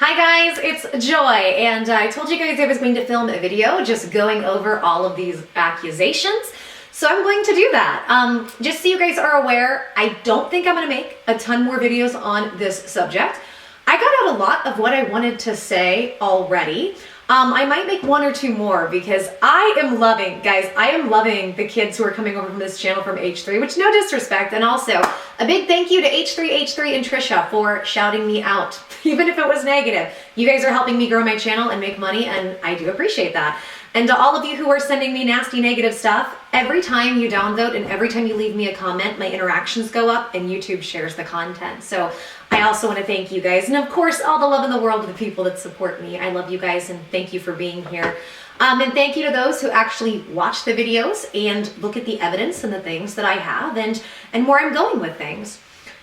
Hi guys, it's Joy, and I told you guys I was going to film a video just going over all of these accusations, so I'm going to do that. Just so you guys are aware, I don't think I'm going to make a ton more videos on this subject. I got out a lot of what I wanted to say already. I might make one or two more because I am loving the kids who are coming over from this channel from H3, which no disrespect, and also a big thank you to H3 and Trisha for shouting me out, even if it was negative. You guys are helping me grow my channel and make money, and I do appreciate that. And to all of you who are sending me nasty negative stuff, every time you downvote and every time you leave me a comment, my interactions go up and YouTube shares the content. So I also want to thank you guys. And of course, all the love in the world to the people that support me. I love you guys and thank you for being here. And thank you to those who actually watch the videos and look at the evidence and the things that I have and where I'm going with things.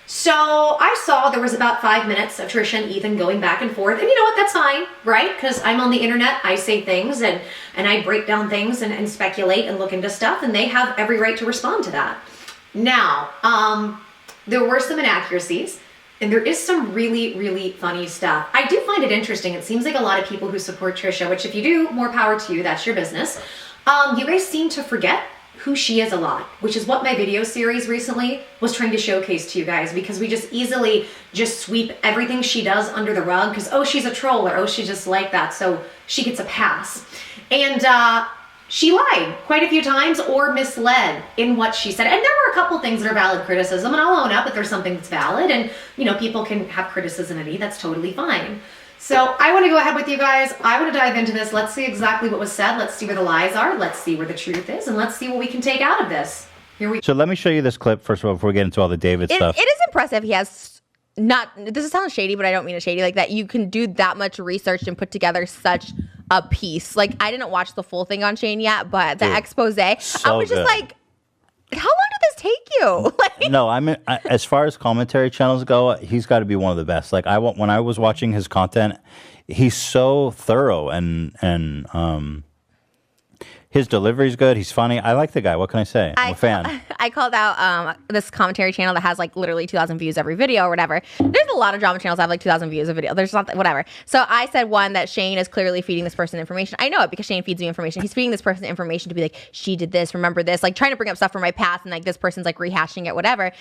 So I saw there was about 5 minutes of Trisha and Ethan going back and forth, and you know what, that's fine, right? Because I'm on the internet, I say things and I break down things and speculate and look into stuff, and they have every right to respond to that. Now, there were some inaccuracies, and there is some really, really funny stuff. I do find it interesting. It seems like a lot of people who support Trisha, which if you do, more power to you, that's your business. You guys seem to forget who she is a lot, which is what my video series recently was trying to showcase to you guys, because we just easily just sweep everything she does under the rug because, oh, she's a troll, or oh, she's just like that, so she gets a pass. And she lied quite a few times or misled in what she said. And there were a couple things that are valid criticism, and I'll own up if there's something that's valid, and you know, people can have criticism of me, that's totally fine. So I want to go ahead with you guys. I want to dive into this. Let's see exactly what was said. Let's see where the lies are. Let's see where the truth is. And let's see what we can take out of this. Here we go. So let me show you this clip first of all before we get into all the David stuff. It is impressive. He has not, this sounds shady, but I don't mean it shady, like that you can do that much research and put together such a piece. Like, I didn't watch the full thing on Shane yet, but the expose, I was just like, how long did this take you? Like, no, as far as commentary channels go, he's got to be one of the best. Like when I was watching his content, he's so thorough and his delivery's good. He's funny. I like the guy. What can I say? I'm a fan. I called out this commentary channel that has like literally 2,000 views every video or whatever. There's a lot of drama channels that have like 2,000 views a video. There's not whatever. So I said one that Shane is clearly feeding this person information. I know it because Shane feeds me information. He's feeding this person information to be like, she did this, remember this, like trying to bring up stuff from my past, and like this person's like rehashing it, whatever.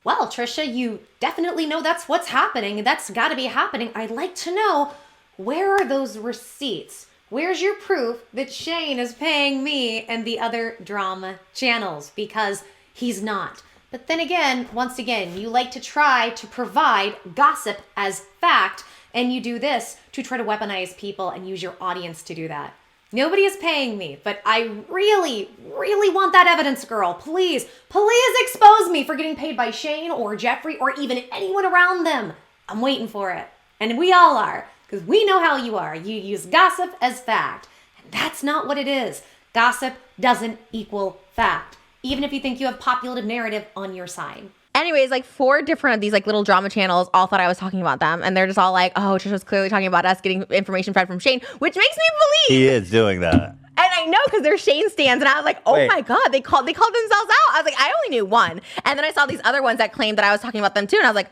Well, Trisha, you definitely know that's what's happening. That's got to be happening. I'd like to know, where are those receipts? Where's your proof that Shane is paying me and the other drama channels? Because he's not. But then again, once again, you like to try to provide gossip as fact, and you do this to try to weaponize people and use your audience to do that. Nobody is paying me, but I really, really want that evidence, girl. Please, please expose me for getting paid by Shane or Jeffree or even anyone around them. I'm waiting for it. And we all are. Because we know how you are. You use gossip as fact. And that's not what it is. Gossip doesn't equal fact. Even if you think you have populative narrative on your side. Anyways, like 4 different of these like little drama channels all thought I was talking about them. And they're just all like, oh, Trisha's clearly talking about us getting information fed from Shane, which makes me believe. He is doing that. And I know because they're Shane stands, and I was like, oh my God, they called themselves out. I was like, I only knew one. And then I saw these other ones that claimed that I was talking about them too. And I was like,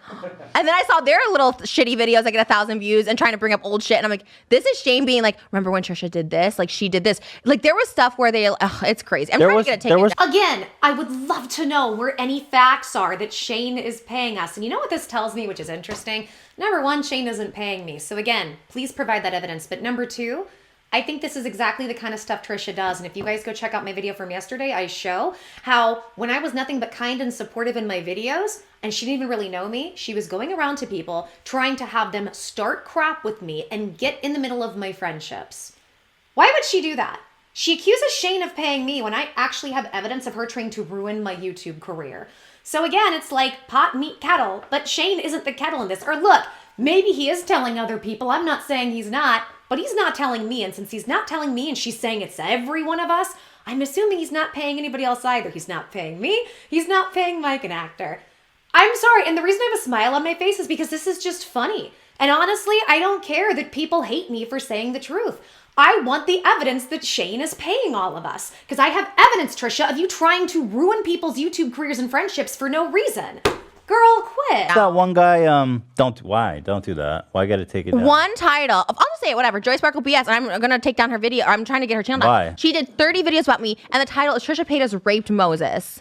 and then I saw their little shitty videos that get 1,000 views and trying to bring up old shit. And I'm like, this is Shane being like, remember when Trisha did this? Like, she did this. Like, there was stuff where it's crazy. I'm trying to get it taken down. Again, I would love to know where any facts are that Shane is paying us. And you know what this tells me, which is interesting? Number one, Shane isn't paying me. So again, please provide that evidence. But number two, I think this is exactly the kind of stuff Trisha does. And if you guys go check out my video from yesterday, I show how when I was nothing but kind and supportive in my videos, and she didn't even really know me, she was going around to people trying to have them start crap with me and get in the middle of my friendships. Why would she do that? She accuses Shane of paying me when I actually have evidence of her trying to ruin my YouTube career. So again, it's like pot, meat, kettle, but Shane isn't the kettle in this. Or look, maybe he is telling other people. I'm not saying he's not. But he's not telling me, and since he's not telling me and she's saying it's every one of us, I'm assuming he's not paying anybody else either. He's not paying me. He's not paying Mikenactor. I'm sorry, and the reason I have a smile on my face is because this is just funny. And honestly, I don't care that people hate me for saying the truth. I want the evidence that Shane is paying all of us. Because I have evidence, Trisha, of you trying to ruin people's YouTube careers and friendships for no reason. Girl, quit. That one guy, don't do that. Why gotta take it down? One title. I'll just say it, whatever. Joy Sparkle BS. And I'm gonna take down her video. I'm trying to get her channel down. Why? She did 30 videos about me, and the title is Trisha Paytas raped Moses.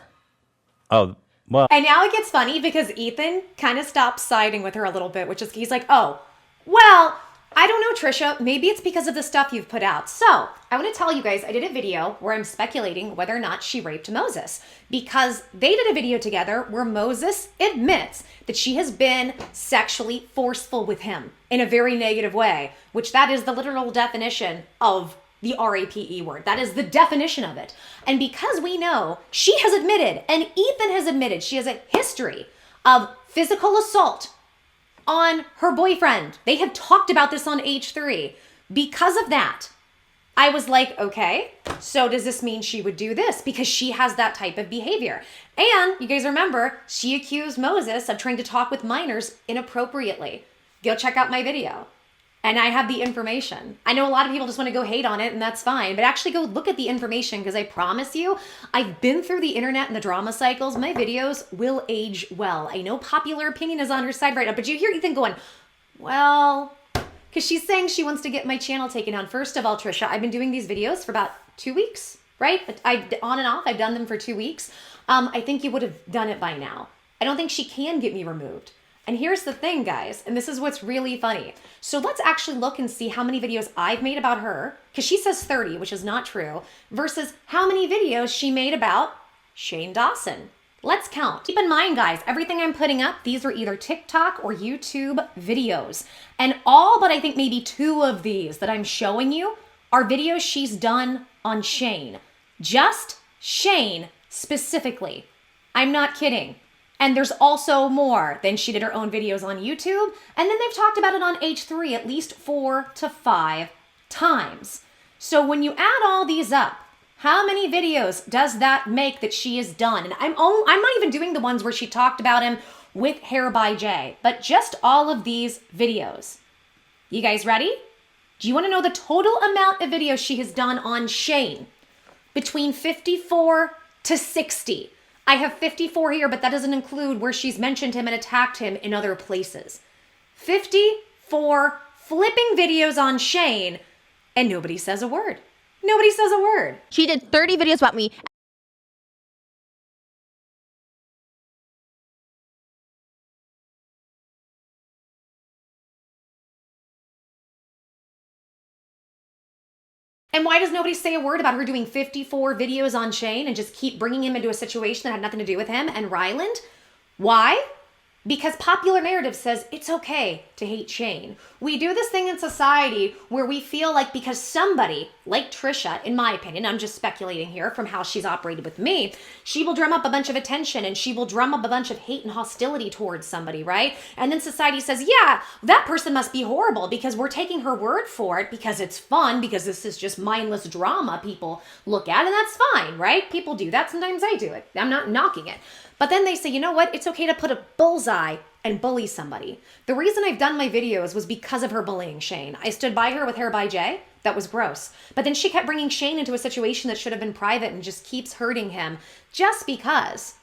Oh, well. And now it gets funny because Ethan kind of stops siding with her a little bit, which is he's like, oh, well, I don't know, Trisha. Maybe it's because of the stuff you've put out. So I want to tell you guys, I did a video where I'm speculating whether or not she raped Moses because they did a video together where Moses admits that she has been sexually forceful with him in a very negative way, which that is the literal definition of the RAPE word. That is the definition of it. And because we know she has admitted, and Ethan has admitted, she has a history of physical assault on her boyfriend. They have talked about this on H3. Because of that, I was like, okay, so does this mean she would do this? Because she has that type of behavior. And you guys remember, she accused Moses of trying to talk with minors inappropriately. Go check out my video. And I have the information. I know a lot of people just want to go hate on it, and that's fine. But actually go look at the information, because I promise you, I've been through the internet and the drama cycles. My videos will age well. I know popular opinion is on her side right now, but you hear Ethan going, well, because she's saying she wants to get my channel taken down. First of all, Trisha, I've been doing these videos for about 2 weeks, right? On and off, I've done them for 2 weeks. I think you would have done it by now. I don't think she can get me removed. And here's the thing, guys, and this is what's really funny. So let's actually look and see how many videos I've made about her, because she says 30, which is not true, versus how many videos she made about Shane Dawson. Let's count. Keep in mind, guys, everything I'm putting up, these are either TikTok or YouTube videos. And all but I think maybe 2 of these that I'm showing you are videos she's done on Shane. Just Shane specifically. I'm not kidding. And there's also more. Then she did her own videos on YouTube. And then they've talked about it on H3 at least 4 to 5 times. So when you add all these up, how many videos does that make that she has done? And I'm not even doing the ones where she talked about him with hairbyjay, but just all of these videos. You guys ready? Do you want to know the total amount of videos she has done on Shane? Between 54 to 60. I have 54 here, but that doesn't include where she's mentioned him and attacked him in other places. 54 flipping videos on Shane, and nobody says a word. Nobody says a word. She did 30 videos about me. And why does nobody say a word about her doing 54 videos on Shane and just keep bringing him into a situation that had nothing to do with him and Ryland? Why? Because popular narrative says it's okay to hate Shane. We do this thing in society where we feel like because somebody, like Trisha, in my opinion, I'm just speculating here from how she's operated with me, she will drum up a bunch of attention and she will drum up a bunch of hate and hostility towards somebody, right? And then society says, yeah, that person must be horrible because we're taking her word for it because it's fun, because this is just mindless drama people look at, and that's fine, right? People do that. Sometimes I do it. I'm not knocking it. But then they say, you know what? It's okay to put a bullseye and bully somebody. The reason I've done my videos was because of her bullying Shane. I stood by her with hairbyjay. That was gross. But then she kept bringing Shane into a situation that should have been private and just keeps hurting him just because.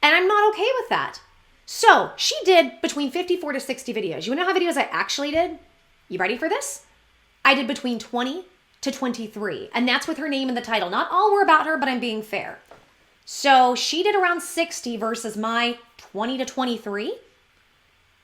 And I'm not okay with that. So she did between 54 to 60 videos. You want to know how videos I actually did? You ready for this? I did between 20 to 23. And that's with her name in the title. Not all were about her, but I'm being fair. So she did around 60 versus my 20 to 23.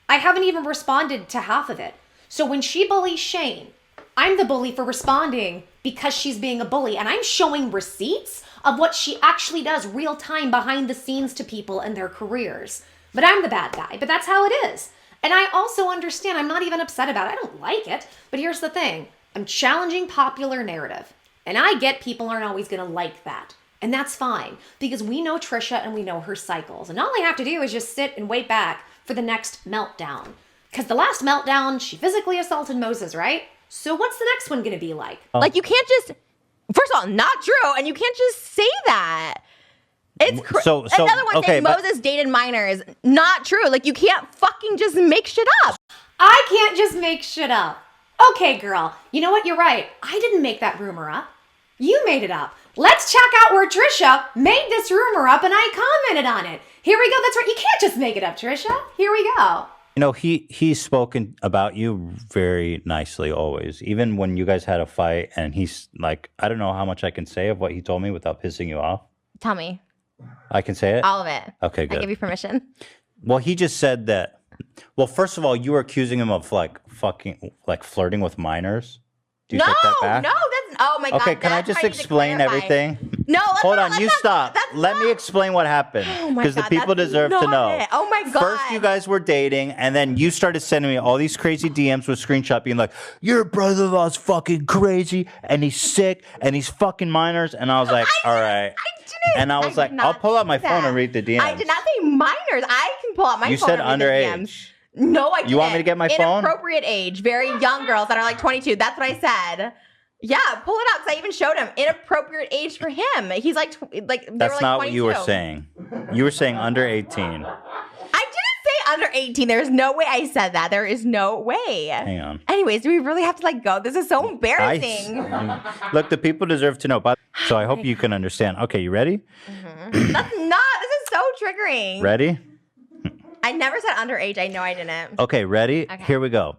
I haven't even responded to half of it. So when she bullies Shane, I'm the bully for responding because she's being a bully. And I'm showing receipts of what she actually does real time behind the scenes to people and their careers. But I'm the bad guy. But that's how it is. And I also understand. I'm not even upset about it. I don't like it. But here's the thing. I'm challenging popular narrative. And I get people aren't always going to like that. And that's fine, because we know Trisha and we know her cycles. And all I have to do is just sit and wait back for the next meltdown. Because the last meltdown, she physically assaulted Moses, right? So what's the next one going to be like? Like, you can't just, first of all, not true. And you can't just say that. It's so another one okay, saying Moses dated minors. Not true. Like, you can't fucking just make shit up. I can't just make shit up. Okay, girl. You know what? You're right. I didn't make that rumor up. You made it up. Let's check out where Trisha made this rumor up and I commented on it. Here we go. That's right. You can't just make it up, Trisha. Here we go. You know, he's spoken about you very nicely always. Even when you guys had a fight, and he's like, I don't know how much I can say of what he told me without pissing you off. Tell me. I can say it? All of it. Okay, good. I give you permission. Well, he just said that. Well, first of all, you were accusing him of like flirting with minors. Do you take that back? No, that's oh my god. Okay, can I just explain everything? No, hold on. You stop. Let me explain what happened because the people deserve to know. Oh my god. First, you guys were dating, and then you started sending me all these crazy DMs with screenshot being like, "Your brother-in-law's fucking crazy, and he's sick, and he's fucking minors." And I was like, "All right." I didn't. And I was like, "I'll pull out my phone and read the DMs." I did not say minors. I can pull out my phone. You said and read the DMs. underage. No, I didn't. You want me to get my phone? Inappropriate age, very young girls that are like 22. That's what I said. Yeah, pull it up because I even showed him inappropriate age for him. He's like, they That's were like not 22. what you were saying. You were saying under 18. I didn't say under 18. There's no way I said that. There is no way. Hang on. Anyways, do we really have to like go? This is so embarrassing. Look, the people deserve to know. But so I hope you can understand. Okay, you ready? That's not. This is so triggering. Ready? I never said underage. I know I didn't. Okay, ready? Okay. Here we go.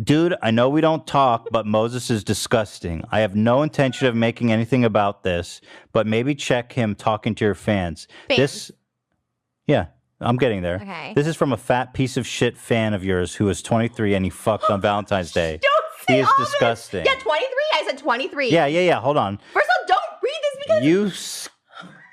Dude, I know we don't talk, but Moses is disgusting. I have no intention of making anything about this, but maybe check him talking to your fans. Yeah, I'm getting there. Okay. This is from a fat piece of shit fan of yours who is 23 and he fucked on Valentine's Day. Don't say He is all this. disgusting. Yeah, 23. I said 23. Yeah. Hold on. First of all, don't read this because You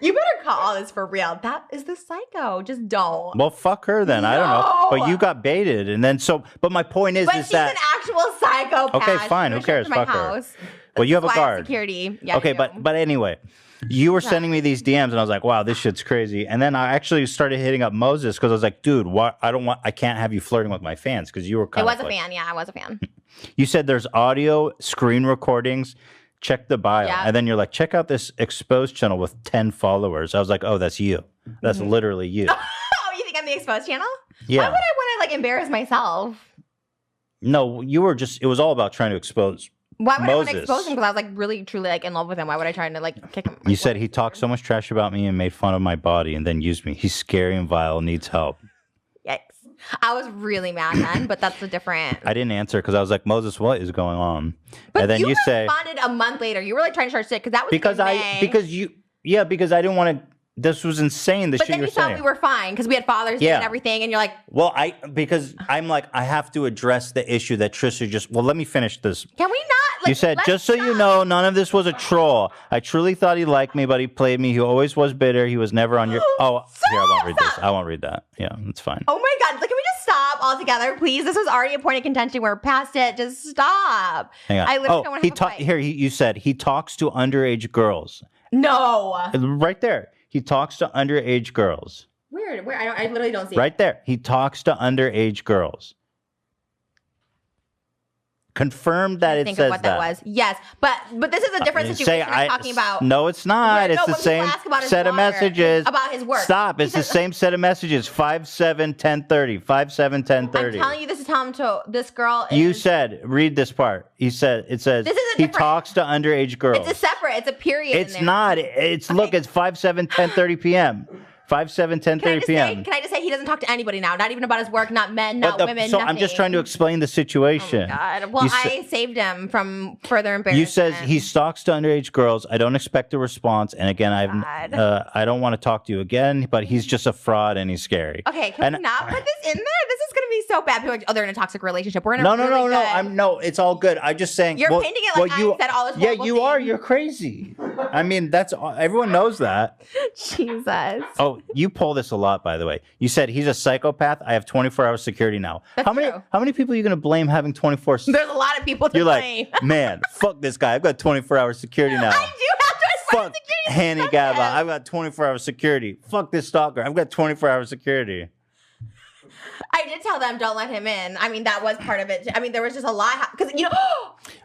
you better call all this for real. That is the psycho. Just don't. Well, fuck her then. I don't know. No. But you got baited, and then but my point is, But is she's that an actual psychopath. Okay, fine. She Who cares? to my Fuck her. house. Well, you have a That's why I guard. Security. Yeah. Okay, I do. but anyway, you were sending me these DMs, and I was like, wow, this shit's crazy. And then I actually started hitting up Moses because I was like, dude, what? I can't have you flirting with my fans because you were kind It of was a fan. Yeah, I was a fan. You said there's audio, screen recordings. Check the bio, Yeah. and then you're like, check out this exposed channel with 10 followers. I was like, oh, that's you. That's literally you. Oh, you think I'm the exposed channel? Yeah. Why would I want to like embarrass myself? No, you were just. It was all about trying to expose. Why would I want to Moses. expose him? Because I was like really truly like in love with him. Why would I try to like kick him? You said he talked so much trash about me and made fun of my body, and then used me. He's scary and vile. Needs help. Yikes. I was really mad then, but that's a different. I didn't answer because I was like, Moses, what is going on? But and then you say responded a month later. You were like trying to start shit because that was because in I May. because I didn't want to. This was insane. The But shit then you're you thought saying. we were fine because we had Father's Day Yeah. and everything, and you're like, Well, because I'm like, I have to address the issue that Trisha just. Well, let me finish this. can we not? Like, You said, let's just so you stop." know, none of this was a troll. I truly thought he liked me, but he played me. He always was bitter. He was never on your. Oh, here, I won't read this. I won't read that. Yeah, that's fine. Oh my God! Like, can we just stop altogether, please? This was already a point of contention. We're past it. Just stop. Hang on. I literally don't want to have a fight. Here, you said he talks to underage girls. No. Right there. He talks to underage girls. Weird. Where I literally don't see it. Right there. He talks to underage girls. Confirm that it Think says of what that was. Yes, but this is a different situation I'm talking about. No, it's not. Yeah, It's no, the when people same ask about his set of water, messages. about his work. Stop. It's the same set of messages. 5-7-10-30. 5-7-10-30. I'm telling you, this is telling to this girl. You is- said, read this part. It says, This is a he different- talks to underage girls. It's a separate. It's a period. in It's there. not. Look, it's 5-7-10-30 p.m. 5-7-10-30 p.m. Can I just say he doesn't talk to anybody now? Not even about his work. Not men. Not women. So nothing. I'm just trying to explain the situation. God. Well, I saved him from further embarrassment. You says he stalks to underage girls. I don't expect a response. And again, I don't want to talk to you again. But he's just a fraud and he's scary. Okay, can we not put this in there? This is going to be so bad. People are like, oh, they're in a toxic relationship. We're in a No. It's all good. I'm just saying. You're painting it like I said all this Yeah, horrible you are. things. You're crazy. I mean, everyone knows that. Jesus. Oh, you pull this a lot, by the way. You said he's a psychopath. I have 24-hour security now. That's how many? true. How many people are you going to blame having 24? There's a lot of people to You're blame. like, man, fuck this guy. I've got 24-hour security now. I do have 24 Fuck security. Hanny Gabba. I've got 24-hour security. Fuck this stalker. I've got 24-hour security. I did tell them don't let him in. I mean, that was part of it. I mean, there was just a lot. Because,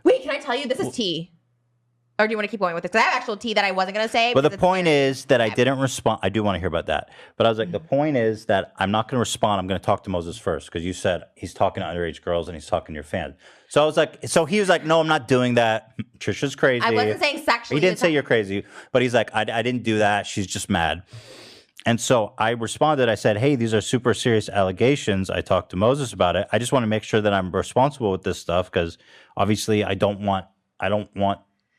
wait, can I tell you? This is tea. Or do you want to keep going with it? Because I have actual tea that I wasn't going to say. But the point is that I didn't respond. I do want to hear about that. But I was like, the point is that I'm not going to respond. I'm going to talk to Moses first because you said he's talking to underage girls and he's talking to your fans. So I was like, so he was like, no, I'm not doing that. Trisha's crazy. I wasn't saying sexually. He didn't say you're crazy, but he's like, I didn't do that. She's just mad. And so I responded. I said, hey, these are super serious allegations. I talked to Moses about it. I just want to make sure that I'm responsible with this stuff because obviously I don't want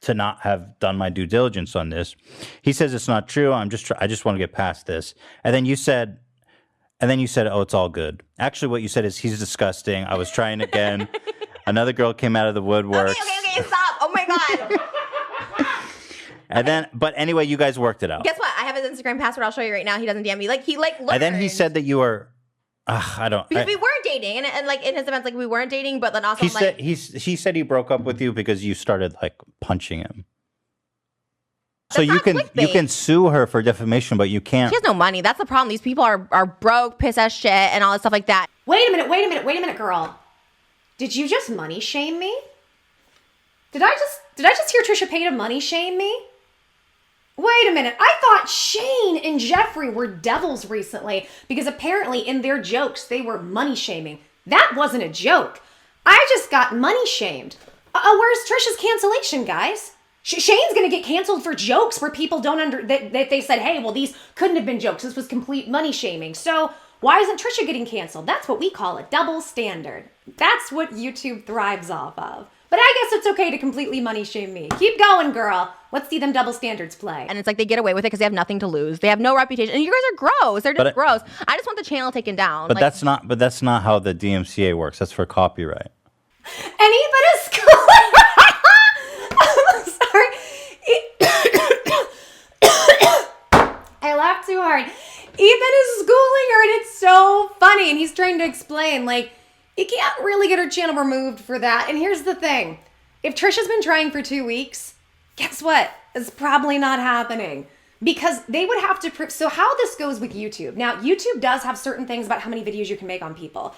to not have done my due diligence on this. He says it's not true. I just want to get past this. And then you said, oh, it's all good. Actually, what you said is he's disgusting. I was trying again. Another girl came out of the woodwork. Okay, stop. Oh my God. And then, but anyway, you guys worked it out. Guess what? I have his Instagram password. I'll show you right now. He doesn't DM me. Like, he learned. And then he said that you were, because we weren't dating. And like in his defense, like we weren't dating, but then also he said he broke up with you because you started like punching him. So you can sue her for defamation, but you can't. She has no money. That's the problem. These people are broke, piss ass shit, and all this stuff like that. Wait a minute, girl. Did you just money shame me? Did I just hear Trisha Paytas money shame me? Wait a minute. I thought Shane and Jeffree were devils recently because apparently in their jokes they were money shaming. That wasn't a joke. I just got money shamed. Where's Trisha's cancellation, guys? Shane's gonna get canceled for jokes where people don't that they said, hey, well, these couldn't have been jokes. This was complete money shaming. So why isn't Trisha getting canceled? That's what we call a double standard. That's what YouTube thrives off of. But I guess it's okay to completely money shame me. Keep going, girl. Let's see them double standards play. And it's like they get away with it because they have nothing to lose. They have no reputation. And you guys are gross. They're just gross. I just want the channel taken down. But that's not how the DMCA works. That's for copyright. Anybody's I'm sorry. I laughed too hard. Ethan is schooling her and it's so funny. And he's trying to explain, like, you can't really get her channel removed for that. And here's the thing. If Trisha's been trying for 2 weeks, guess what? It's probably not happening. Because they would have to prove. So how this goes with YouTube. Now, YouTube does have certain things about how many videos you can make on people.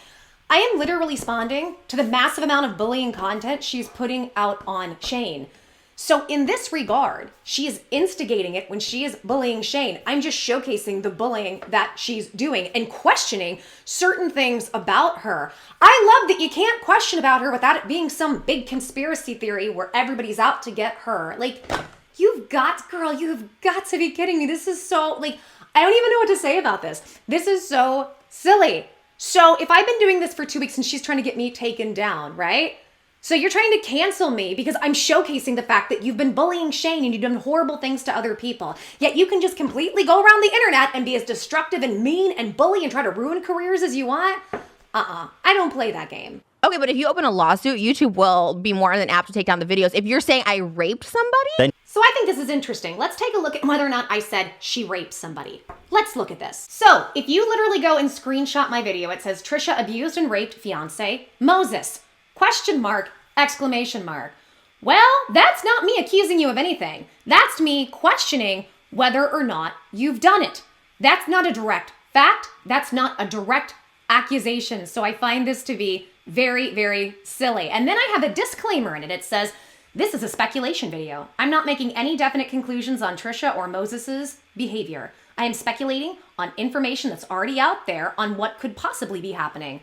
I am literally responding to the massive amount of bullying content she's putting out on Shane. So in this regard, she is instigating it when she is bullying Shane. I'm just showcasing the bullying that she's doing and questioning certain things about her. I love that you can't question about her without it being some big conspiracy theory where everybody's out to get her. Like, you've got to be kidding me. This is so, like, I don't even know what to say about this. This is so silly. So if I've been doing this for 2 weeks and she's trying to get me taken down, right? So you're trying to cancel me because I'm showcasing the fact that you've been bullying Shane and you've done horrible things to other people. Yet you can just completely go around the internet and be as destructive and mean and bully and try to ruin careers as you want. I don't play that game. Okay, but if you open a lawsuit, YouTube will be more than apt to take down the videos. If you're saying I raped somebody? So I think this is interesting. Let's take a look at whether or not I said she raped somebody. Let's look at this. So if you literally go and screenshot my video, it says Trisha abused and raped fiance Moses. Question mark, exclamation mark. Well, that's not me accusing you of anything. That's me questioning whether or not you've done it. That's not a direct fact. That's not a direct accusation. So I find this to be very, very silly. And then I have a disclaimer in it. It says, this is a speculation video. I'm not making any definite conclusions on Trisha or Moses's behavior. I am speculating on information that's already out there on what could possibly be happening.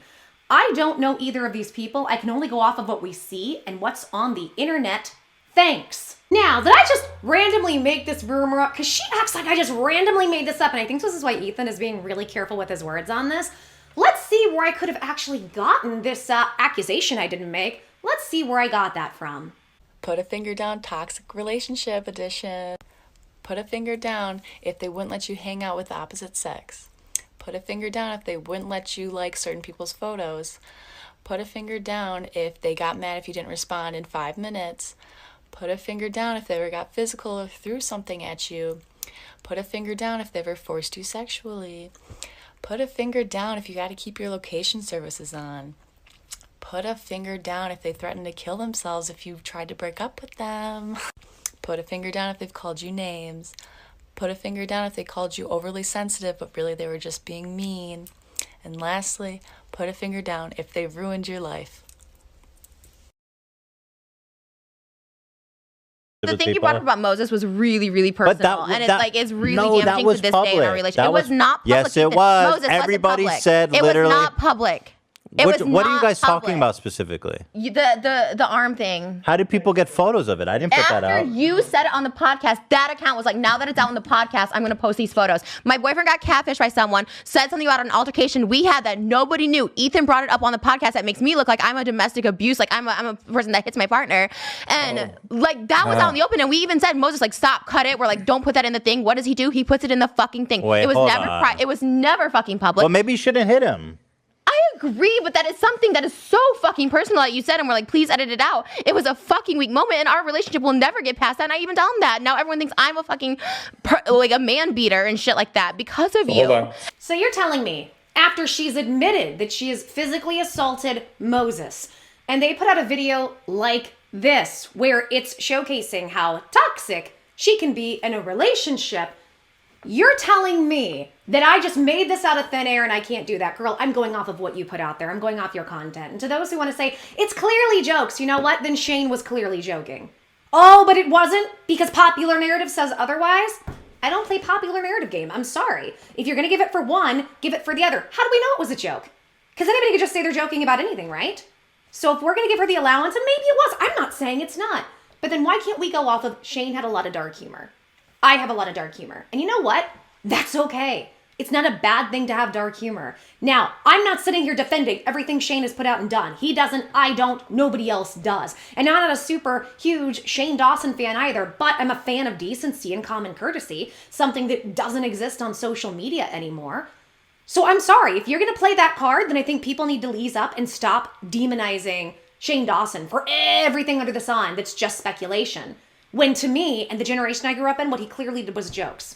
I don't know either of these people. I can only go off of what we see and what's on the internet. Thanks. Now, did I just randomly make this rumor up? Because she acts like I just randomly made this up, and I think this is why Ethan is being really careful with his words on this. Let's see where I could have actually gotten this accusation I didn't make. Let's see where I got that from. Put a finger down, toxic relationship edition. Put a finger down if they wouldn't let you hang out with the opposite sex. Put a finger down if they wouldn't let you like certain people's photos. Put a finger down if they got mad if you didn't respond in 5 minutes. Put a finger down if they ever got physical or threw something at you. Put a finger down if they ever forced you sexually. Put a finger down if you got to keep your location services on. Put a finger down if they threatened to kill themselves if you tried to break up with them. Put a finger down if they've called you names. Put a finger down if they called you overly sensitive, but really they were just being mean. And lastly, put a finger down if they ruined your life. The thing you brought up about Moses was really, really personal, and it's really damaging to this day in our relationship. It was not public. Yes, it was. Moses Everybody wasn't public. said literally. It was not public. What are you guys talking about specifically? The arm thing. How did people get photos of it? I didn't put that out. After you said it on the podcast, that account was like, now that it's out on the podcast, I'm going to post these photos. My boyfriend got catfished by someone, said something about an altercation we had that nobody knew. Ethan brought it up on the podcast. That makes me look like I'm a domestic abuse, like I'm a person that hits my partner. And like that was out in the open. And we even said, Moses, like, stop, cut it. We're like, don't put that in the thing. What does he do? He puts it in the fucking thing. Wait, it was never fucking public. Well, maybe you shouldn't hit him. I agree, but that is something that is so fucking personal that you said, and we're like, please edit it out. It was a fucking weak moment, and our relationship will never get past that, and I even tell him that. Now everyone thinks I'm a fucking, like a man beater and shit like that because of you. Hold on. So you're telling me, after she's admitted that she has physically assaulted Moses, and they put out a video like this, where it's showcasing how toxic she can be in a relationship, you're telling me that I just made this out of thin air and I can't do that. Girl, I'm going off of what you put out there. I'm going off your content. And to those who want to say, it's clearly jokes, you know what? Then Shane was clearly joking. Oh, but it wasn't because popular narrative says otherwise? I don't play popular narrative game. I'm sorry. If you're going to give it for one, give it for the other. How do we know it was a joke? Because anybody could just say they're joking about anything, right? So if we're going to give her the allowance, and maybe it was, I'm not saying it's not. But then why can't we go off of Shane had a lot of dark humor? I have a lot of dark humor. And you know what? That's okay. It's not a bad thing to have dark humor. Now, I'm not sitting here defending everything Shane has put out and done. He doesn't, I don't, nobody else does. And I'm not a super huge Shane Dawson fan either, but I'm a fan of decency and common courtesy, something that doesn't exist on social media anymore. So I'm sorry, if you're gonna play that card, then I think people need to ease up and stop demonizing Shane Dawson for everything under the sun that's just speculation. When to me, and the generation I grew up in, what he clearly did was jokes.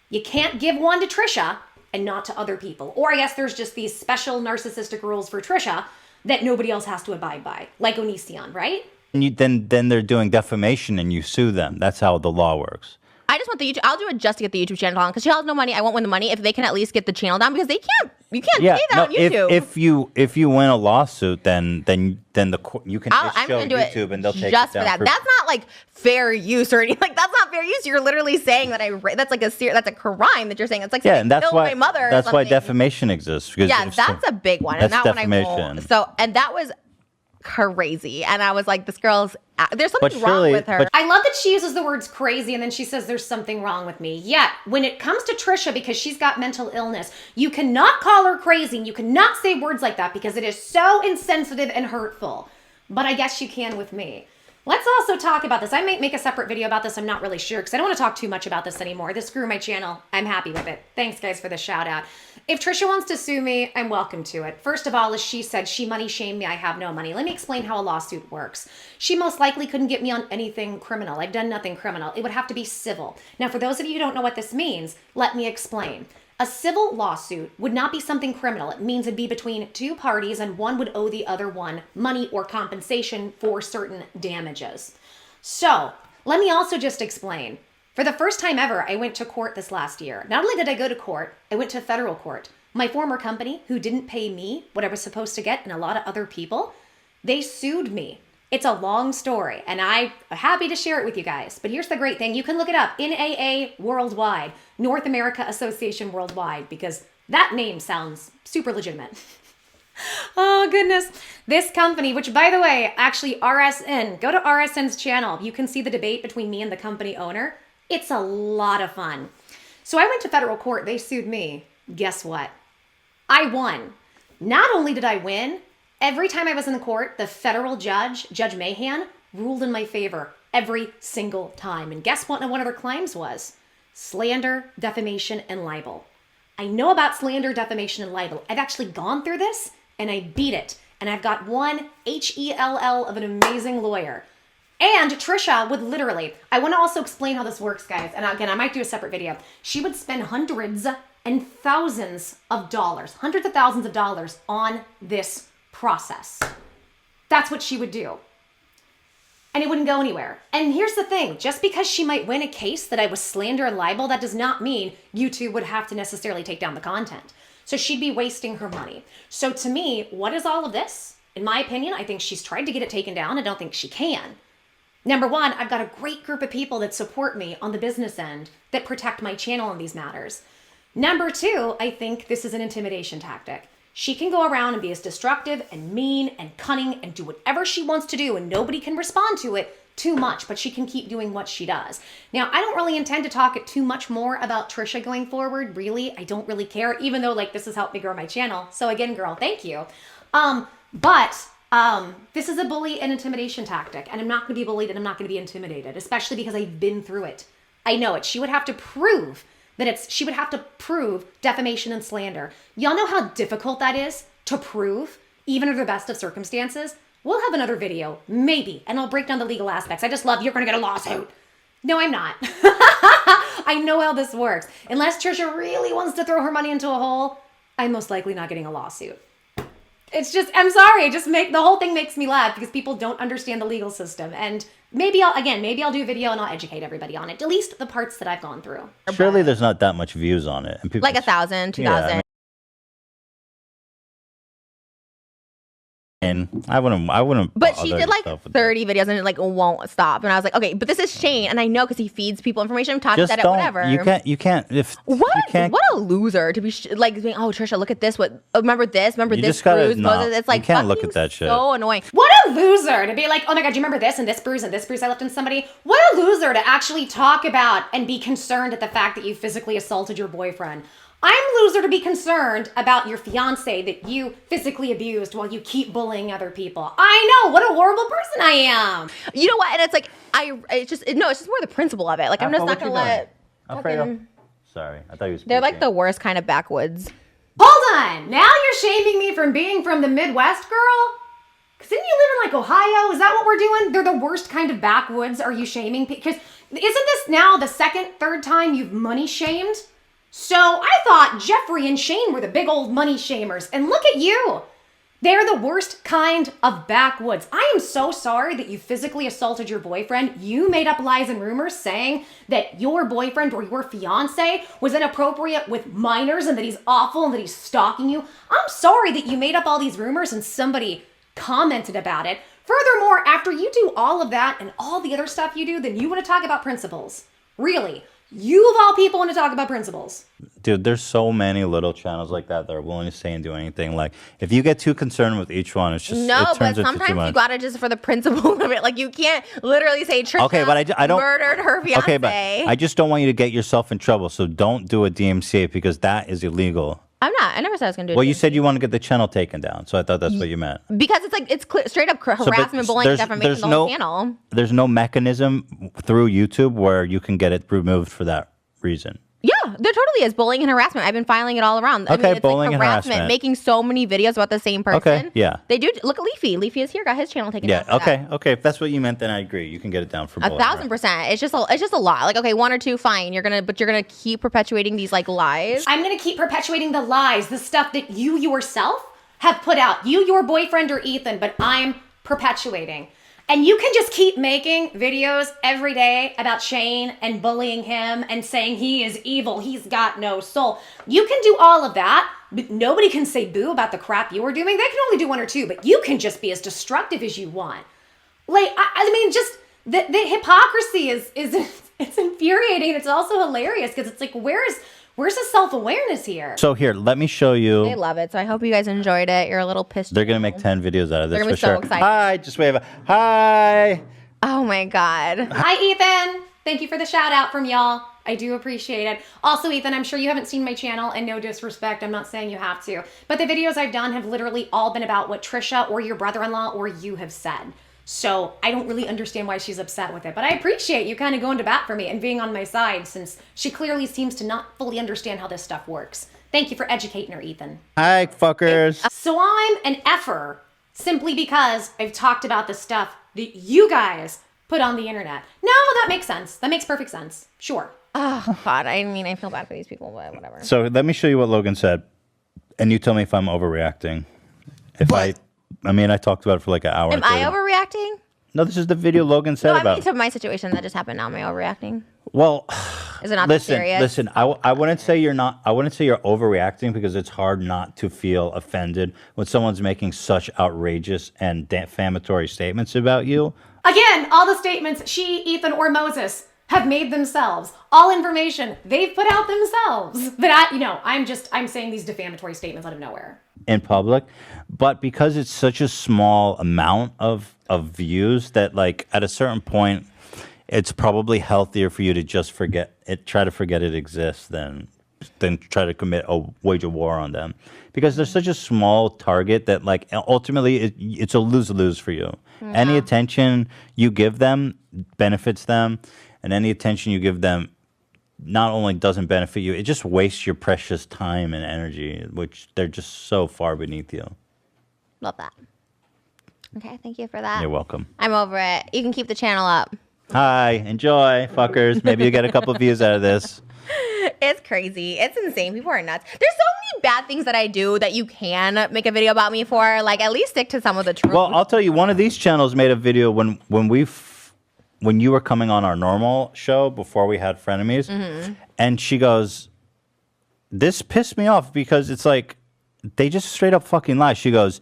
You can't give one to Trisha and not to other people. Or I guess there's just these special narcissistic rules for Trisha that nobody else has to abide by, like Onision, right? And then they're doing defamation and you sue them. That's how the law works. I just want the YouTube. I'll do it just to get the YouTube channel down because she has no money. I won't win the money if they can at least get the channel down because they can't. You can't pay that on YouTube. If you win a lawsuit, then you can I'm show gonna do YouTube it and they'll take just it down. for that. That's not like fair use or anything. Like that's not fair use. You're literally saying that that's like that's a crime that you're saying. It's like and that's killed why my mother. That's why defamation exists. Yeah, that's a big one. That's and that defamation. one I won't. So and that was crazy. And I was like, this girl's there's something wrong with her. I love that she uses the words crazy and then she says there's something wrong with me. Yet, when it comes to Trisha, because she's got mental illness, you cannot call her crazy and you cannot say words like that because it is so insensitive and hurtful. But I guess you can with me. Let's also talk about this. I might make a separate video about this. I'm not really sure because I don't want to talk too much about this anymore. This grew my channel. I'm happy with it. Thanks, guys, for the shout out. If Trisha wants to sue me, I'm welcome to it. First of all, as she said, she money shamed me. I have no money. Let me explain how a lawsuit works. She most likely couldn't get me on anything criminal. I've done nothing criminal. It would have to be civil. Now, for those of you who don't know what this means, let me explain. A civil lawsuit would not be something criminal. It means it'd be between two parties and one would owe the other one money or compensation for certain damages. So let me also just explain. For the first time ever, I went to court this last year. Not only did I go to court, I went to federal court. My former company, who didn't pay me what I was supposed to get and a lot of other people, they sued me. It's a long story, and I'm happy to share it with you guys. But here's the great thing. You can look it up. NAA Worldwide, North America Association Worldwide, because that name sounds super legitimate. Oh, goodness. This company, which, by the way, actually RSN, go to RSN's channel. You can see the debate between me and the company owner. It's a lot of fun. So I went to federal court. They sued me. Guess what? I won. Not only did I win, every time I was in the court, the federal judge, Judge Mahan, ruled in my favor every single time. And guess what one of their claims was? Slander, defamation, and libel. I know about slander, defamation, and libel. I've actually gone through this, and I beat it. And I've got one HELL of an amazing lawyer. And Trisha would literally, I want to also explain how this works, guys. And again, I might do a separate video. She would spend hundreds and thousands of dollars, hundreds of thousands of dollars on this process. That's what she would do. And it wouldn't go anywhere. And here's the thing, just because she might win a case that I was slander and libel, that does not mean YouTube would have to necessarily take down the content. So she'd be wasting her money. So to me, what is all of this? In my opinion, I think she's tried to get it taken down. I don't think she can. Number one, I've got a great group of people that support me on the business end that protect my channel in these matters. Number two, I think this is an intimidation tactic. She can go around and be as destructive and mean and cunning and do whatever she wants to do and nobody can respond to it too much, but she can keep doing what she does. Now, I don't really intend to talk too much more about Trisha going forward, really. I don't really care, even though like this has helped me grow my channel. So again, girl, thank you. This is a bully and intimidation tactic, and I'm not gonna be bullied and I'm not gonna be intimidated, especially because I've been through it. I know it. She would have to prove she would have to prove defamation and slander. Y'all know how difficult that is to prove, even under the best of circumstances? We'll have another video, maybe, and I'll break down the legal aspects. I just love you're gonna get a lawsuit. No, I'm not. I know how this works. Unless Trisha really wants to throw her money into a hole, I'm most likely not getting a lawsuit. It's just, I'm sorry, the whole thing makes me laugh because people don't understand the legal system. And maybe I'll do a video and I'll educate everybody on it. At least the parts that I've gone through. Surely there's not that much views on it. And people, Like 1,000, 2,000. Yeah, and I wouldn't. But she did like myself with 30 videos and it like won't stop. And I was like, okay, but this is Shane, and I know because he feeds people information. Talk Just said it, don't. whatever. You can't. If What? you can't, What a loser to be like. Oh, Trisha, look at this. Remember this? Remember You this just gotta bruise? not. It's like You can't look fucking at that shit. So annoying. What a loser to be like, oh my God, do you remember this and this bruise I left in somebody? What a loser to actually talk about and be concerned at the fact that you physically assaulted your boyfriend. I'm loser to be concerned about your fiance that you physically abused while you keep bullying other people. I know, what a horrible person I am. You know what? And it's like, it's just more the principle of it. Like, I'm just not gonna let. Alfredo. Sorry, I thought you was. They're like the worst kind of backwoods. Hold on, now you're shaming me from being from the Midwest, girl? Because didn't you live in like Ohio? Is that what we're doing? They're the worst kind of backwoods. Are you shaming people? Because isn't this now the third time you've money shamed? So I thought Jeffree and Shane were the big old money shamers, and look at you. They're the worst kind of backwoods. I am so sorry that you physically assaulted your boyfriend. You made up lies and rumors saying that your boyfriend or your fiance was inappropriate with minors and that he's awful and that he's stalking you. I'm sorry that you made up all these rumors and somebody commented about it. Furthermore, after you do all of that and all the other stuff you do, then you want to talk about principles. Really? You of all people want to talk about principles. Dude, there's so many little channels like that are willing to say and do anything. Like, if you get too concerned with each one, it's just No, it but turns into too sometimes much. you gotta just for the principle of it. Like, you can't literally say Trisha I don't murdered her fiance. Okay, but I just don't want you to get yourself in trouble. So don't do a DMCA because that is illegal. I'm not. I never said I was gonna do it. Well, you said you want to get the channel taken down, so I thought that's what you meant. Because it's like straight up harassment, bullying, there's- defamation, there's the whole no- channel. There's no mechanism through YouTube where you can get it removed for that reason. Yeah, there totally is bullying and harassment. I've been filing it all around. I Okay, mean, it's bullying like and harassment. making so many videos about the same person. Okay, yeah. They do. Look at Leafy. Leafy is here. Got his channel taken Yeah. down. for that. Okay. If that's what you meant, then I agree. You can get it down for bullying. 1,000%. It's just a lot. Like, okay, 1 or 2, fine. You're gonna keep perpetuating these like lies. I'm going to keep perpetuating the lies, the stuff that you yourself have put out. You, your boyfriend, or Ethan, but I'm perpetuating. And you can just keep making videos every day about Shane and bullying him and saying he is evil, he's got no soul. You can do all of that, but nobody can say boo about the crap you are doing. They can only do 1 or 2, but you can just be as destructive as you want. Like, I mean, just the hypocrisy is it's infuriating. It's also hilarious because it's like, where's the self-awareness here? So here, let me show you. I love it. So I hope you guys enjoyed it. You're a little pissed. They're gonna make 10 videos out of this They're gonna for be so sure. excited. Hi, just wave. Hi. Oh my God. Hi, Ethan. Thank you for the shout out from y'all. I do appreciate it. Also, Ethan, I'm sure you haven't seen my channel, and no disrespect, I'm not saying you have to, but the videos I've done have literally all been about what Trisha or your brother-in-law or you have said. So I don't really understand why she's upset with it, but I appreciate you kind of going to bat for me and being on my side since she clearly seems to not fully understand how this stuff works. Thank you for educating her, Ethan. Hi, fuckers. So I'm an effer simply because I've talked about the stuff that you guys put on the internet. No, that makes sense. That makes perfect sense. Sure. Oh God. I mean, I feel bad for these people, but whatever. So let me show you what Logan said, and you tell me if I'm overreacting. I mean, I talked about it for like an hour. Am I overreacting? No, this is the video Logan said No, I about. mean to my situation that just happened now. Am I overreacting? Well, is it not that serious? Listen, I wouldn't say you're not. I wouldn't say you're overreacting because it's hard not to feel offended when someone's making such outrageous and defamatory statements about you. Again, all the statements she, Ethan, or Moses have made themselves. All information they've put out themselves. But I'm saying these defamatory statements out of nowhere. In public, but because it's such a small amount of views that like at a certain point, it's probably healthier for you to just forget it, try to forget it exists than try to commit a wage of war on them. Because they're such a small target that like ultimately it's a lose-lose for you. Yeah. Any attention you give them benefits them, and any attention you give them not only doesn't benefit you, it just wastes your precious time and energy, which they're just so far beneath you. Love that. Okay, thank you for that. You're welcome. I'm over it. You can keep the channel up. Hi, enjoy, fuckers. Maybe you get a couple views out of this. It's crazy. It's insane. People are nuts. There's so many bad things that I do that you can make a video about me for. Like, at least stick to some of the truth. Well, I'll tell you, one of these channels made a video when you were coming on our normal show before we had Frenemies, and she goes, this pissed me off because it's like, they just straight up fucking lie. She goes,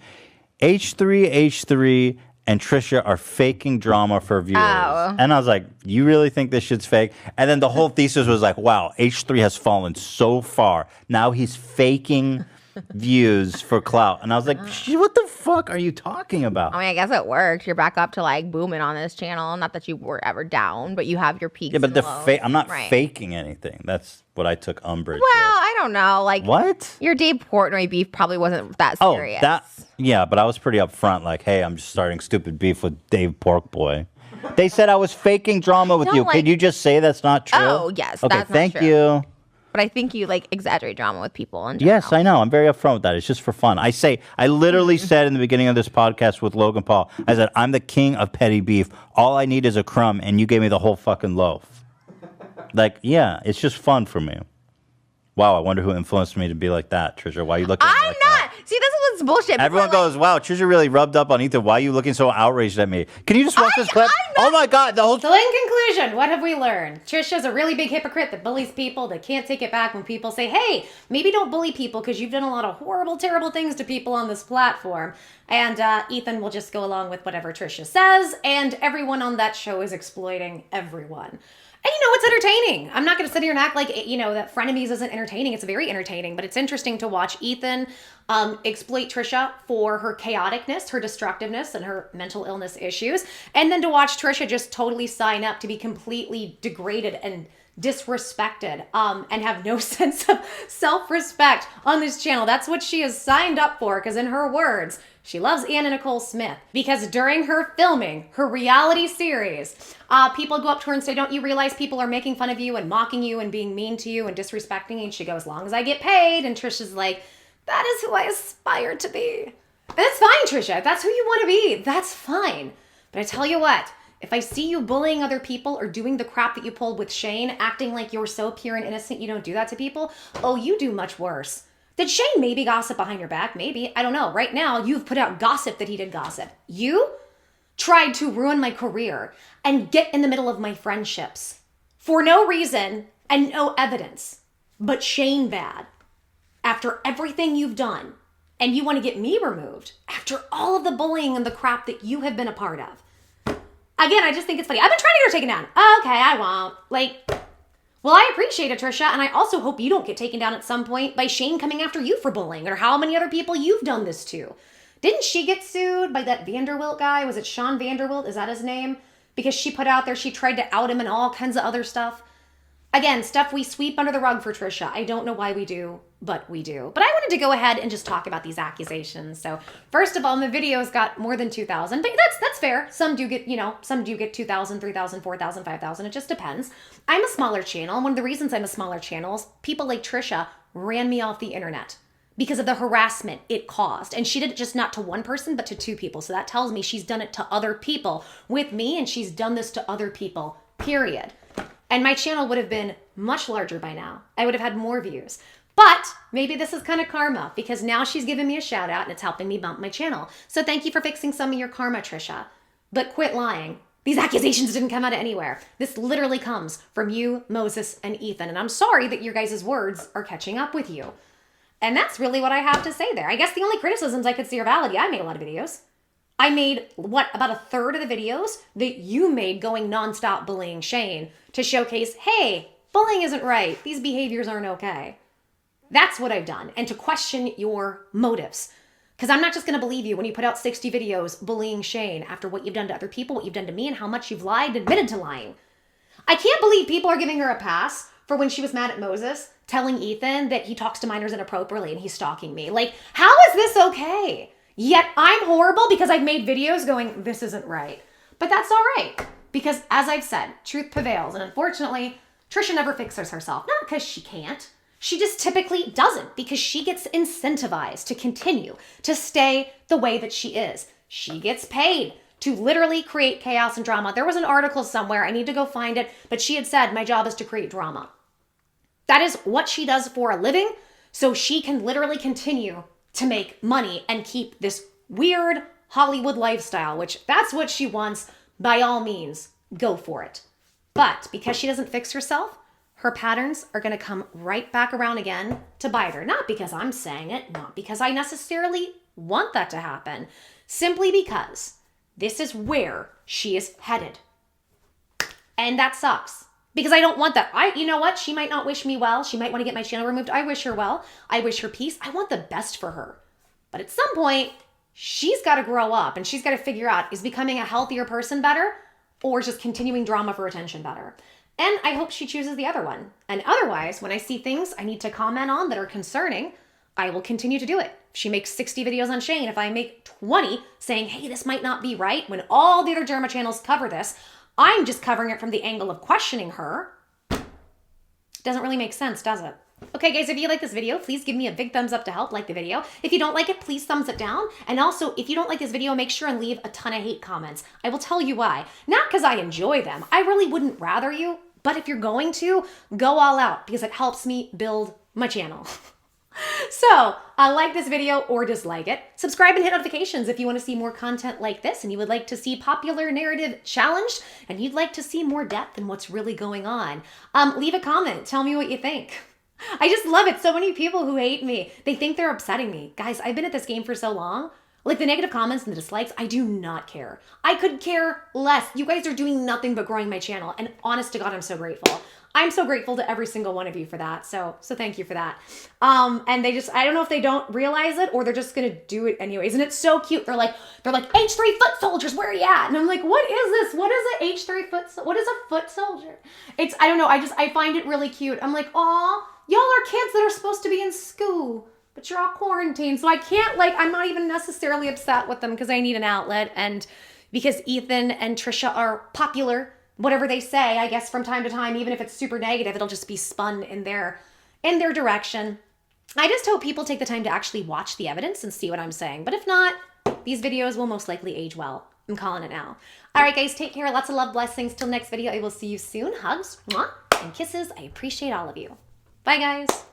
H3 and Trisha are faking drama for viewers. Oh. And I was like, you really think this shit's fake? And then the whole thesis was like, wow, H3 has fallen so far. Now he's faking views for clout. And I was like, what the fuck are you talking about? I mean, I guess it worked. You're back up to like booming on this channel. Not that you were ever down, but you have your peaks. Yeah, but I'm not faking anything. That's what I took umbrage with. Well, I don't know. Like, what? Your Dave Portnoy beef probably wasn't that serious. Yeah, but I was pretty upfront. Like, hey, I'm just starting stupid beef with Dave Porkboy. They said I was faking drama with you. Could you just say that's not true? Oh, yes. Okay, thank you. But I think you like exaggerate drama with people. Yes, I know. I'm very upfront with that. It's just for fun. I literally said in the beginning of this podcast with Logan Paul, I said, I'm the king of petty beef. All I need is a crumb, and you gave me the whole fucking loaf. Like, yeah, it's just fun for me. Wow, I wonder who influenced me to be like that, Trisha. Why are you looking at me like that? See, this is bullshit. Everyone goes, wow, Trisha really rubbed up on Ethan. Why are you looking so outraged at me? Can you just watch this clip? Oh my God. So in conclusion, what have we learned? Trisha's a really big hypocrite that bullies people, that can't take it back when people say, hey, maybe don't bully people because you've done a lot of horrible, terrible things to people on this platform. And Ethan will just go along with whatever Trisha says, and everyone on that show is exploiting everyone. And it's entertaining. I'm not going to sit here and act like, that Frenemies isn't entertaining. It's very entertaining, but it's interesting to watch Ethan exploit Trisha for her chaoticness, her destructiveness, and her mental illness issues. And then to watch Trisha just totally sign up to be completely degraded and disrespected and have no sense of self-respect on this channel. That's what she has signed up for, because in her words, she loves Anna Nicole Smith because during her filming, her reality series, people go up to her and say, don't you realize people are making fun of you and mocking you and being mean to you and disrespecting you? And she goes, as long as I get paid. And Trisha's like, that is who I aspire to be. And that's fine, Trisha. If that's who you want to be, that's fine. But I tell you what, if I see you bullying other people or doing the crap that you pulled with Shane, acting like you're so pure and innocent you don't do that to people, oh, you do much worse. Did Shane maybe gossip behind your back? Maybe. I don't know. Right now, you've put out gossip that he did gossip. You tried to ruin my career and get in the middle of my friendships for no reason and no evidence. But Shane bad. After everything you've done, and you want to get me removed after all of the bullying and the crap that you have been a part of. Again, I just think it's funny. I've been trying to get her taken down. Okay, I won't. Well, I appreciate it, Trisha, and I also hope you don't get taken down at some point by Shane coming after you for bullying, or how many other people you've done this to. Didn't she get sued by that Vanderwilt guy? Was it Sean Vanderwilt? Is that his name? Because she put out there, she tried to out him and all kinds of other stuff. Again, stuff we sweep under the rug for Trisha. I don't know why we do, but we do. But I wanted to go ahead and just talk about these accusations. So first of all, my videos got more than 2,000, but that's fair. Some do get, some do get 2,000, 3,000, 4,000, 5,000. It just depends. I'm a smaller channel. And one of the reasons I'm a smaller channel is people like Trisha ran me off the internet because of the harassment it caused. And she did it just not to one person, but to two people. So that tells me she's done it to other people with me, and she's done this to other people, period. And my channel would have been much larger by now. I would have had more views. But maybe this is kind of karma, because now she's giving me a shout out and it's helping me bump my channel. So thank you for fixing some of your karma, Trisha. but quit lying. These accusations didn't come out of anywhere. This literally comes from you, Moses, and Ethan. And I'm sorry that your guys' words are catching up with you. And that's really what I have to say there. I guess the only criticisms I could see are valid. Yeah, I made a lot of videos. I made, about a third of the videos that you made going nonstop bullying Shane to showcase, hey, bullying isn't right. These behaviors aren't okay. That's what I've done. And to question your motives. Because I'm not just going to believe you when you put out 60 videos bullying Shane after what you've done to other people, what you've done to me, and how much you've lied and admitted to lying. I can't believe people are giving her a pass for when she was mad at Moses, telling Ethan that he talks to minors inappropriately and he's stalking me. Like, how is this okay? Yet I'm horrible because I've made videos going, this isn't right. But that's all right. Because as I've said, truth prevails. And unfortunately, Trisha never fixes herself. Not because she can't. She just typically doesn't because she gets incentivized to continue to stay the way that she is. She gets paid to literally create chaos and drama. There was an article somewhere, I need to go find it, but she had said, my job is to create drama. That is what she does for a living, so she can literally continue to make money and keep this weird Hollywood lifestyle, which that's what she wants. By all means, go for it. But because she doesn't fix herself, her patterns are going to come right back around again to bite her. Not because I'm saying it, not because I necessarily want that to happen, simply because this is where she is headed. And that sucks because I don't want that. You know what? She might not wish me well. She might want to get my channel removed. I wish her well. I wish her peace. I want the best for her. But at some point, she's got to grow up and she's got to figure out, is becoming a healthier person better or just continuing drama for attention better? And I hope she chooses the other one. And otherwise, when I see things I need to comment on that are concerning, I will continue to do it. If she makes 60 videos on Shane, if I make 20 saying, hey, this might not be right, when all the other Derma channels cover this, I'm just covering it from the angle of questioning her. Doesn't really make sense, does it? Okay, guys, if you like this video, please give me a big thumbs up to help like the video. If you don't like it, please thumbs it down. And also, if you don't like this video, make sure and leave a ton of hate comments. I will tell you why. Not because I enjoy them. I really wouldn't rather you. But if you're going to, go all out because it helps me build my channel. So, like this video or dislike it. Subscribe and hit notifications if you want to see more content like this and you would like to see popular narrative challenged and you'd like to see more depth in what's really going on. Leave a comment. Tell me what you think. I just love it. So many people who hate me, they think they're upsetting me. Guys, I've been at this game for so long. Like the negative comments and the dislikes, I do not care. I could care less. You guys are doing nothing but growing my channel. And honest to God, I'm so grateful. I'm so grateful to every single one of you for that. So thank you for that. And they just, I don't know if they don't realize it or they're just going to do it anyways. And it's so cute. They're like H3 foot soldiers, where are you at? And I'm like, what is this? What is an H3 foot, what is a foot soldier? I don't know. I find it really cute. I'm like, aw, y'all are kids that are supposed to be in school. But you're all quarantined, so I can't, I'm not even necessarily upset with them because I need an outlet and because Ethan and Trisha are popular, whatever they say, I guess from time to time, even if it's super negative, it'll just be spun in their direction. I just hope people take the time to actually watch the evidence and see what I'm saying. But if not, these videos will most likely age well. I'm calling it now. All right, guys, take care. Lots of love, blessings. Till next video, I will see you soon. Hugs, mwah, and kisses. I appreciate all of you. Bye, guys.